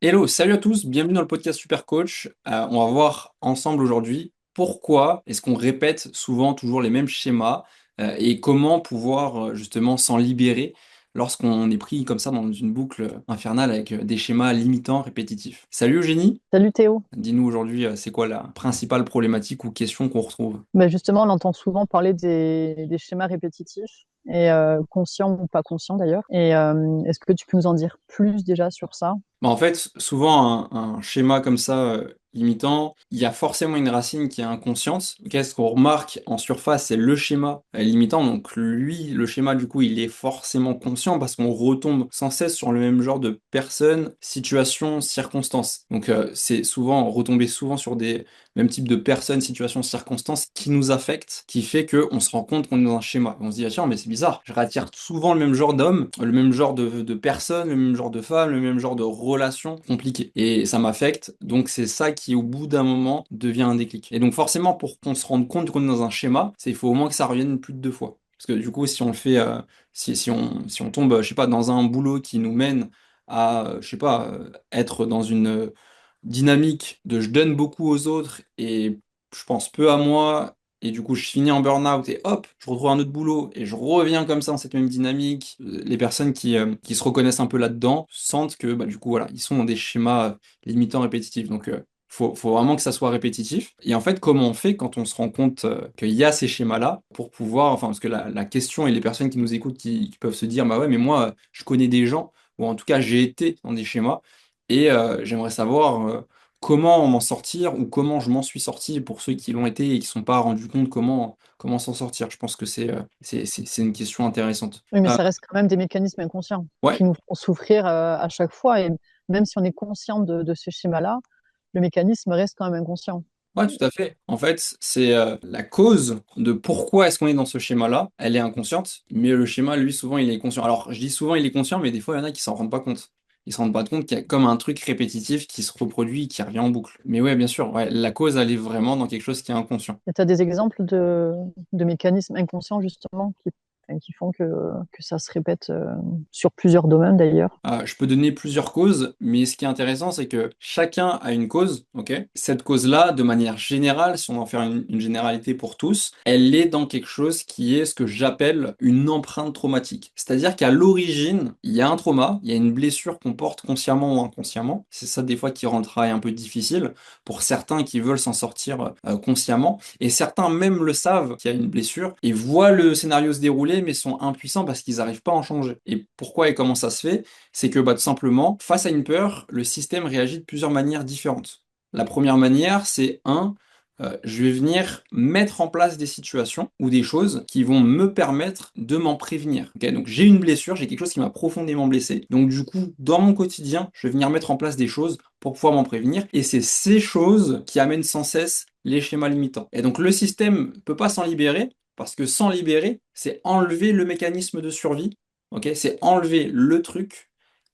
Hello, salut à tous, bienvenue dans le podcast Super Coach. On va voir ensemble aujourd'hui pourquoi est-ce qu'on répète souvent toujours les mêmes schémas et comment pouvoir justement s'en libérer lorsqu'on est pris comme ça dans une boucle infernale avec des schémas limitants, répétitifs. Salut Eugénie, Salut Théo. dis-nous aujourd'hui c'est quoi la principale problématique ou question qu'on retrouve? Justement, on entend souvent parler des schémas répétitifs, et conscients ou pas conscients d'ailleurs. Et est-ce que tu peux nous en dire plus déjà sur ça? Bah, en fait, souvent un schéma comme ça limitant, il y a forcément une racine qui est inconsciente. Qu'est-ce qu'on remarque en surface, c'est le schéma limitant. Donc lui, le schéma du coup, il est forcément conscient parce qu'on retombe sans cesse sur le même genre de personnes, situations, circonstances. Donc c'est souvent retomber souvent sur des mêmes types de personnes, situations, circonstances qui nous affectent, qui fait que on se rend compte qu'on est dans un schéma. On se dit ah tiens mais c'est bizarre, je rattire souvent le même genre d'hommes, le même genre de personnes, le même genre de femmes, le même genre de relations compliquées. Et ça m'affecte, donc c'est ça qui au bout d'un moment devient un déclic. Et donc forcément pour qu'on se rende compte qu'on est dans un schéma, il faut au moins que ça revienne plus de 2 fois. Parce que du coup, si on le fait, si on tombe, je sais pas, dans un boulot qui nous mène à, je sais pas, être dans une dynamique de je donne beaucoup aux autres et je pense peu à moi, et du coup je finis en burn-out et hop, je retrouve un autre boulot et je reviens comme ça dans cette même dynamique. Les personnes qui se reconnaissent un peu là-dedans sentent que bah, du coup voilà, ils sont dans des schémas limitants répétitifs. Donc faut vraiment que ça soit répétitif. Et en fait, comment on fait quand on se rend compte qu'il y a ces schémas-là pour pouvoir, enfin, parce que la question et les personnes qui nous écoutent qui peuvent se dire, bah ouais, mais moi, je connais des gens, ou en tout cas, j'ai été dans des schémas, et j'aimerais savoir comment m'en sortir ou comment je m'en suis sorti pour ceux qui l'ont été et qui ne sont pas rendus compte comment s'en sortir. Je pense que c'est une question intéressante. Oui, mais ça reste quand même des mécanismes inconscients Ouais, qui nous font souffrir à chaque fois. Et même si on est conscient de ce schéma-là, le mécanisme reste quand même inconscient. ouais, tout à fait. En fait, c'est la cause de pourquoi est-ce qu'on est dans ce schéma-là. Elle est inconsciente, mais le schéma, lui, souvent, il est conscient. Alors, je dis souvent il est conscient, mais des fois, il y en a qui s'en rendent pas compte. Ils se rendent pas compte qu'il y a comme un truc répétitif qui se reproduit, et qui revient en boucle. Mais ouais, bien sûr, ouais, la cause, elle est vraiment dans quelque chose qui est inconscient. Et tu as des exemples de mécanismes inconscients justement qui font que ça se répète sur plusieurs domaines d'ailleurs. Je peux donner plusieurs causes, mais ce qui est intéressant, c'est que chacun a une cause, ok? Cette cause-là, de manière générale, si on en fait une généralité pour tous, elle est dans quelque chose qui est ce que j'appelle une empreinte traumatique. C'est-à-dire qu'à l'origine, il y a un trauma, il y a une blessure qu'on porte consciemment ou inconsciemment. C'est ça des fois qui rend le travail un peu difficile pour certains qui veulent s'en sortir consciemment, et certains même le savent qu'il y a une blessure et voient le scénario se dérouler, mais sont impuissants parce qu'ils n'arrivent pas à en changer. Et pourquoi et comment ça se fait? C'est que bah, tout simplement, face à une peur, le système réagit de plusieurs manières différentes. La première manière, c'est je vais venir mettre en place des situations ou des choses qui vont me permettre de m'en prévenir. Ok, donc j'ai une blessure, j'ai quelque chose qui m'a profondément blessé. Donc du coup, dans mon quotidien, je vais venir mettre en place des choses pour pouvoir m'en prévenir. Et c'est ces choses qui amènent sans cesse les schémas limitants. Et donc le système ne peut pas s'en libérer, parce que s'en libérer, c'est enlever le mécanisme de survie. Ok, c'est enlever le truc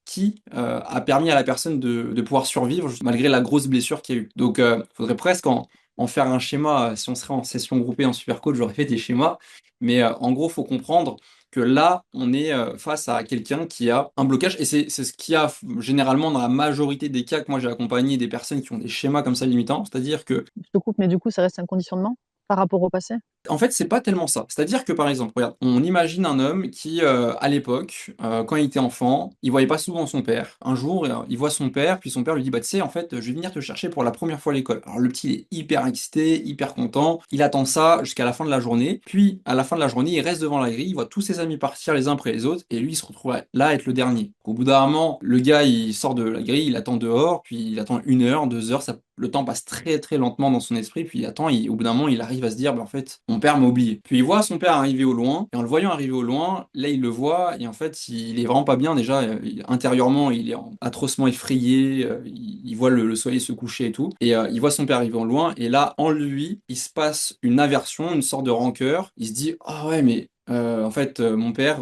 qui a permis à la personne de pouvoir survivre malgré la grosse blessure qu'il y a eu. Donc, il faudrait presque en faire un schéma. Si on serait en session groupée en Supercode, j'aurais fait des schémas. Mais en gros, il faut comprendre que là, on est face à quelqu'un qui a un blocage. Et c'est ce qu'il y a généralement dans la majorité des cas que moi j'ai accompagné des personnes qui ont des schémas comme ça limitants. C'est-à-dire que Je te coupe, mais du coup, ça reste un conditionnement par rapport au passé. en fait, c'est pas tellement ça. C'est-à-dire que, par exemple, regarde, on imagine un homme qui, à l'époque, quand il était enfant, il voyait pas souvent son père. Un jour, il voit son père, puis son père lui dit, bah, tu sais, en fait, je vais venir te chercher pour la première fois à l'école. Alors, le petit, il est hyper excité, hyper content. Il attend ça jusqu'à la fin de la journée. Puis, à la fin de la journée, il reste devant la grille, il voit tous ses amis partir les uns après les autres, et lui, il se retrouve là à être le dernier. Au bout d'un moment, le gars, il sort de la grille, il attend dehors, puis il attend 1 heure, 2 heures, le temps passe très très lentement dans son esprit, puis il attend, au bout d'un moment, il arrive à se dire, bah, en fait, mon père m'a oublié. Puis il voit son père arriver au loin, et en le voyant arriver au loin, là, il le voit, et en fait, il est vraiment pas bien déjà, intérieurement, il est atrocement effrayé, il voit le soleil se coucher et tout, et il voit son père arriver au loin, et là, en lui, il se passe une aversion, une sorte de rancœur, il se dit, ah ouais, mais en fait, mon père,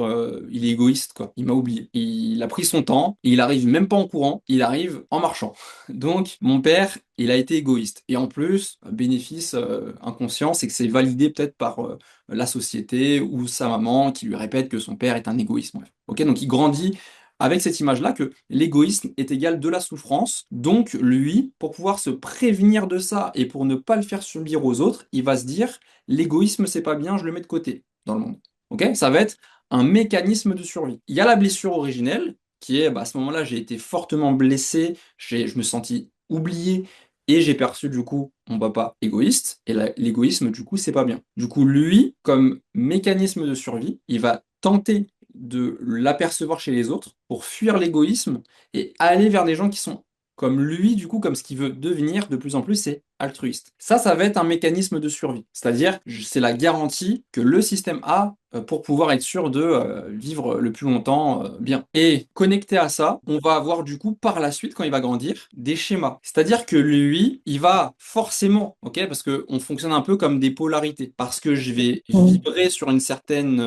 il est égoïste, quoi. Il m'a oublié. Il a pris son temps, et il arrive même pas en courant, il arrive en marchant. Donc, mon père, il a été égoïste. Et en plus, bénéfice inconscient, c'est que c'est validé peut-être par la société ou sa maman qui lui répète que son père est un égoïste. Bref. Ok, donc il grandit avec cette image-là que l'égoïsme est égal de la souffrance. Donc lui, pour pouvoir se prévenir de ça et pour ne pas le faire subir aux autres, il va se dire, l'égoïsme c'est pas bien, je le mets de côté dans le monde. Ok? Ça va être un mécanisme de survie. Il y a la blessure originelle, qui est, bah, à ce moment-là, j'ai été fortement blessé, je me sentis oublié, et j'ai perçu du coup mon papa égoïste, et l'égoïsme du coup c'est pas bien. Du coup lui, comme mécanisme de survie, il va tenter de l'apercevoir chez les autres pour fuir l'égoïsme et aller vers des gens qui sont comme lui, du coup, comme ce qu'il veut devenir de plus en plus, c'est altruiste. Ça va être un mécanisme de survie. C'est-à-dire, c'est la garantie que le système a pour pouvoir être sûr de vivre le plus longtemps bien. Et connecté à ça, on va avoir du coup par la suite, quand il va grandir, des schémas. C'est-à-dire que lui, il va forcément, ok, parce que on fonctionne un peu comme des polarités, parce que je vais Mm. vibrer sur une certaine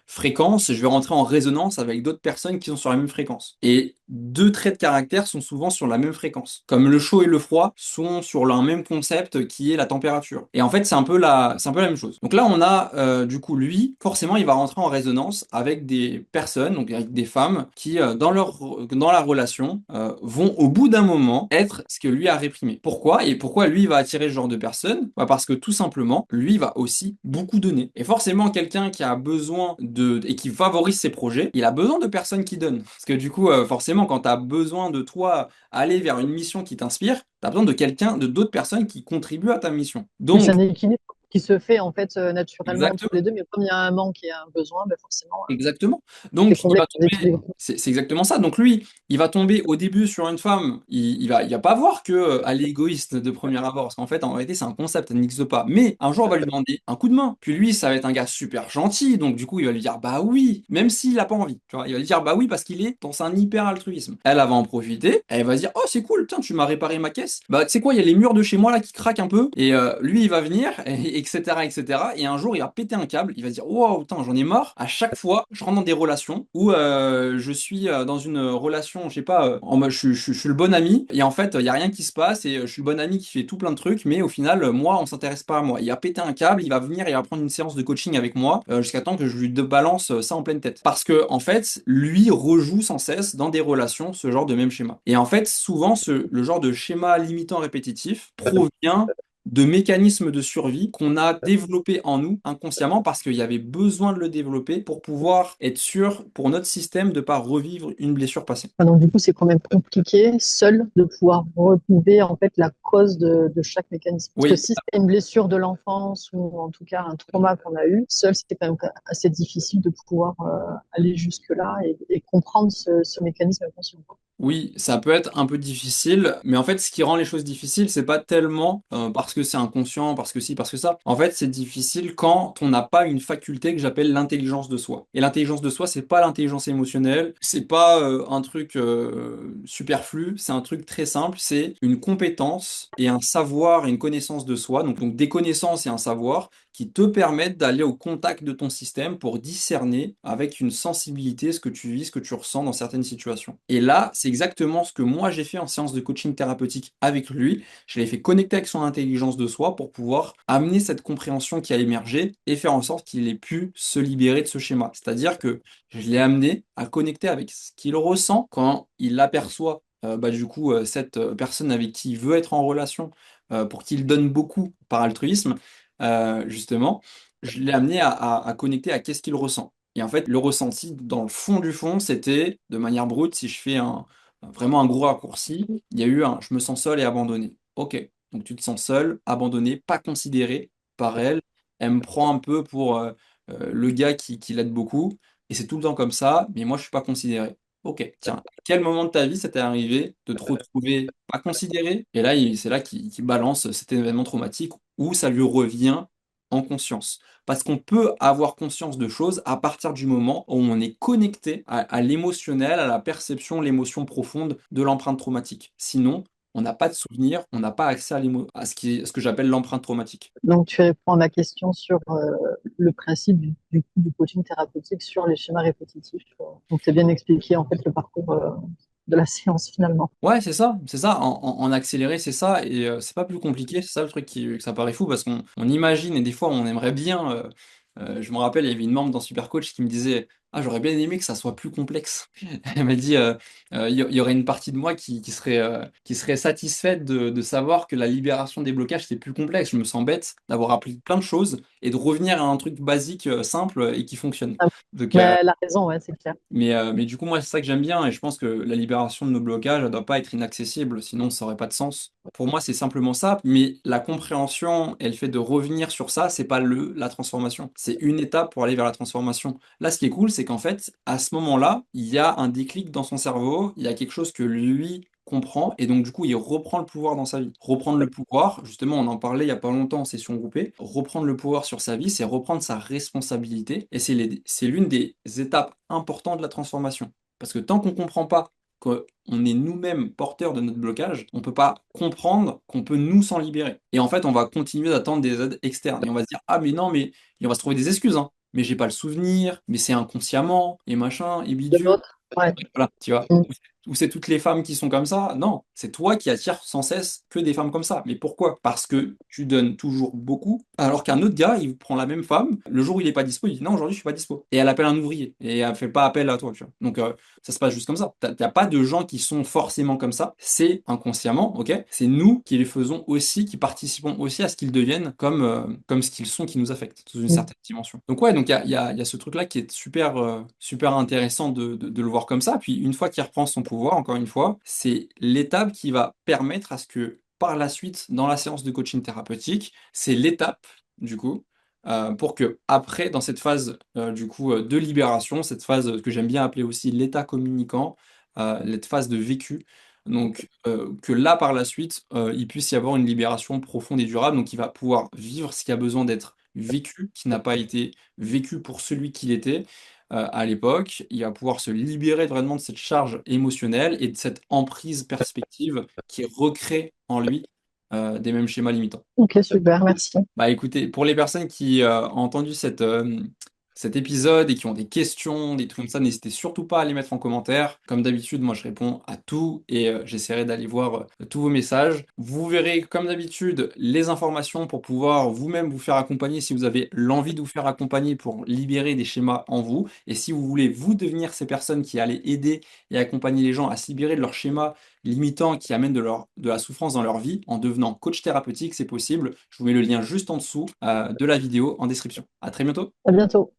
fréquence, je vais rentrer en résonance avec d'autres personnes qui sont sur la même fréquence. Et deux traits de caractère sont souvent sur la même fréquence. Comme le chaud et le froid sont sur un même concept qui est la température. Et en fait, c'est un peu la même chose. Donc là, on a du coup lui, forcément, il va rentrer en résonance avec des personnes, donc avec des femmes qui, dans la relation, vont au bout d'un moment être ce que lui a réprimé. Pourquoi? Et pourquoi lui va attirer ce genre de personnes? Bah, parce que tout simplement, lui va aussi beaucoup donner. Et forcément, quelqu'un qui a besoin et qui favorise ses projets, il a besoin de personnes qui donnent. Parce que du coup, forcément, quand tu as besoin de toi aller vers une mission qui t'inspire, tu as besoin de quelqu'un, de d'autres personnes qui contribuent à ta mission. Oui, c'est Donc, un équilibre qui se fait en fait naturellement entre exactement. les deux, mais comme il y a un manque et un besoin, ben forcément, Exactement. c'est Donc, il comblé va par des tomber, équilibres. c'est exactement ça. Donc, lui, il va tomber au début sur une femme, il va pas voir que elle est égoïste de premier abord, parce qu'en fait, en réalité, c'est un concept, ça n'existe pas. Mais un jour, on va lui demander un coup de main. Puis lui, ça va être un gars super gentil, donc du coup, il va lui dire bah oui, même s'il a pas envie. Tu vois, il va lui dire bah oui, parce qu'il est dans un hyper altruisme. Elle va en profiter, elle va se dire oh, c'est cool, tiens, tu m'as réparé ma caisse. Bah, tu sais quoi, il y a les murs de chez moi là qui craquent un peu, et lui, il va venir, et, etc., etc. Et un jour, il va péter un câble, il va se dire wow, putain, j'en ai marre. À chaque fois, je rentre dans des relations où je suis dans une relation, je sais pas, en mode je suis le bon ami, et en fait, il y a rien qui se passe, et je suis le bon ami qui fait tout plein de trucs, mais au final, moi, on s'intéresse pas à moi. Il va péter un câble, il va venir, il va prendre une séance de coaching avec moi, jusqu'à temps que je lui balance ça en pleine tête. Parce que, en fait, lui rejoue sans cesse dans des relations ce genre de même schéma. Et en fait, souvent, le genre de schéma limitant répétitif provient de mécanismes de survie qu'on a développés en nous inconsciemment parce qu'il y avait besoin de le développer pour pouvoir être sûr pour notre système de ne pas revivre une blessure passée. Enfin, donc du coup, c'est quand même compliqué seul de pouvoir retrouver en fait la cause de chaque mécanisme. Parce que Oui, si c'est une blessure de l'enfance ou en tout cas un trauma qu'on a eu, seul, c'est quand même assez difficile de pouvoir aller jusque-là et comprendre ce mécanisme inconscient. oui, ça peut être un peu difficile, mais en fait, ce qui rend les choses difficiles, c'est pas tellement parce que c'est inconscient, parce que si, parce que ça. En fait, c'est difficile quand on n'a pas une faculté que j'appelle l'intelligence de soi. Et l'intelligence de soi, c'est pas l'intelligence émotionnelle, c'est pas un truc superflu, c'est un truc très simple, c'est une compétence et un savoir et une connaissance de soi, donc des connaissances et un savoir qui te permettent d'aller au contact de ton système pour discerner avec une sensibilité ce que tu vis, ce que tu ressens dans certaines situations. Et là, c'est exactement ce que moi j'ai fait en séance de coaching thérapeutique avec lui. Je l'ai fait connecter avec son intelligence de soi pour pouvoir amener cette compréhension qui a émergé et faire en sorte qu'il ait pu se libérer de ce schéma. C'est-à-dire que je l'ai amené à connecter avec ce qu'il ressent quand il aperçoit cette personne avec qui il veut être en relation pour qu'il donne beaucoup par altruisme justement, je l'ai amené à connecter à qu'est-ce qu'il ressent. Et en fait, le ressenti, dans le fond du fond, c'était, de manière brute, si je fais vraiment un gros raccourci, il y a eu un je me sens seul et abandonné. Ok, donc tu te sens seul, abandonné, pas considéré par elle. Elle me prend un peu pour le gars qui l'aide beaucoup, et c'est tout le temps comme ça, mais moi je suis pas considéré. Ok, tiens, à quel moment de ta vie ça t'est arrivé de te retrouver pas considéré? Et là, c'est là qu'il balance cet événement traumatique où ça lui revient en conscience. Parce qu'on peut avoir conscience de choses à partir du moment où on est connecté à l'émotionnel, à la perception, l'émotion profonde de l'empreinte traumatique. Sinon, on n'a pas de souvenir, on n'a pas accès à ce que j'appelle l'empreinte traumatique. Donc, tu réponds à ma question sur le principe du coaching thérapeutique sur les schémas répétitifs. Donc, tu as bien expliqué en fait le parcours de la séance finalement. Ouais, c'est ça, en accéléré, c'est ça, et c'est pas plus compliqué, c'est ça le truc que ça paraît fou, parce qu'on imagine, et des fois on aimerait bien, je me rappelle, il y avait une membre dans Supercoach qui me disait, Ah, j'aurais bien aimé que ça soit plus complexe. Elle m'a dit, y aurait une partie de moi qui serait satisfaite de savoir que la libération des blocages, c'est plus complexe. Je me sens bête d'avoir appris plein de choses et de revenir à un truc basique, simple et qui fonctionne. Ah, Donc, mais elle a raison, ouais, c'est clair. mais du coup, moi, c'est ça que j'aime bien et je pense que la libération de nos blocages, elle doit pas être inaccessible, sinon ça aurait pas de sens. Pour moi, c'est simplement ça, mais la compréhension et le fait de revenir sur ça, c'est pas la transformation. C'est une étape pour aller vers la transformation. Là, ce qui est cool, c'est qu'en fait, à ce moment-là, il y a un déclic dans son cerveau, il y a quelque chose que lui comprend et donc du coup il reprend le pouvoir dans sa vie. Reprendre le pouvoir, justement on en parlait il y a pas longtemps en session groupée, reprendre le pouvoir sur sa vie, c'est reprendre sa responsabilité et c'est l'une des étapes importantes de la transformation. Parce que tant qu'on comprend pas qu'on est nous-mêmes porteurs de notre blocage, on peut pas comprendre qu'on peut nous s'en libérer. Et en fait on va continuer d'attendre des aides externes et on va se dire ah mais non mais et on va se trouver des excuses hein. Mais j'ai pas le souvenir, mais c'est inconsciemment, et machin, et De bidule. l'autre, ouais. Voilà, tu vois. Mm. Ou c'est toutes les femmes qui sont comme ça? Non, c'est toi qui attires sans cesse que des femmes comme ça. Mais pourquoi? Parce que tu donnes toujours beaucoup, alors qu'un autre gars, il prend la même femme, le jour où il est pas dispo, il dit non, aujourd'hui je suis pas dispo. Et elle appelle un ouvrier, et elle fait pas appel à toi, tu vois. Donc ça se passe juste comme ça. T'as pas de gens qui sont forcément comme ça, c'est inconsciemment, ok? C'est nous qui les faisons aussi, qui participons aussi à ce qu'ils deviennent comme ce qu'ils sont qui nous affectent, sous une Mm. certaine dimension. Donc ouais, donc il y a ce truc-là qui est super, super intéressant de le voir comme ça. Puis une fois qu'il reprend son pouvoir, encore une fois, c'est l'étape qui va permettre à ce que par la suite, dans la séance de coaching thérapeutique, c'est l'étape, du coup, pour que après, dans cette phase du coup de libération, cette phase que j'aime bien appeler aussi l'état communicant, cette phase de vécu, donc que là par la suite, il puisse y avoir une libération profonde et durable, donc il va pouvoir vivre ce qui a besoin d'être vécu, qui n'a pas été vécu pour celui qu'il était à l'époque. Il va pouvoir se libérer vraiment de cette charge émotionnelle et de cette emprise perspective qui recrée en lui des mêmes schémas limitants. Ok, super, merci. Bah écoutez, pour les personnes qui ont entendu cet épisode et qui ont des questions, des trucs comme ça, n'hésitez surtout pas à les mettre en commentaire. Comme d'habitude, moi je réponds à tout et j'essaierai d'aller voir tous vos messages. Vous verrez comme d'habitude les informations pour pouvoir vous-même vous faire accompagner si vous avez l'envie de vous faire accompagner pour libérer des schémas en vous. Et si vous voulez vous devenir ces personnes qui allaient aider et accompagner les gens à se libérer de leurs schémas limitants qui amènent de la souffrance dans leur vie en devenant coach thérapeutique, c'est possible. Je vous mets le lien juste en dessous de la vidéo en description. À très bientôt. À bientôt.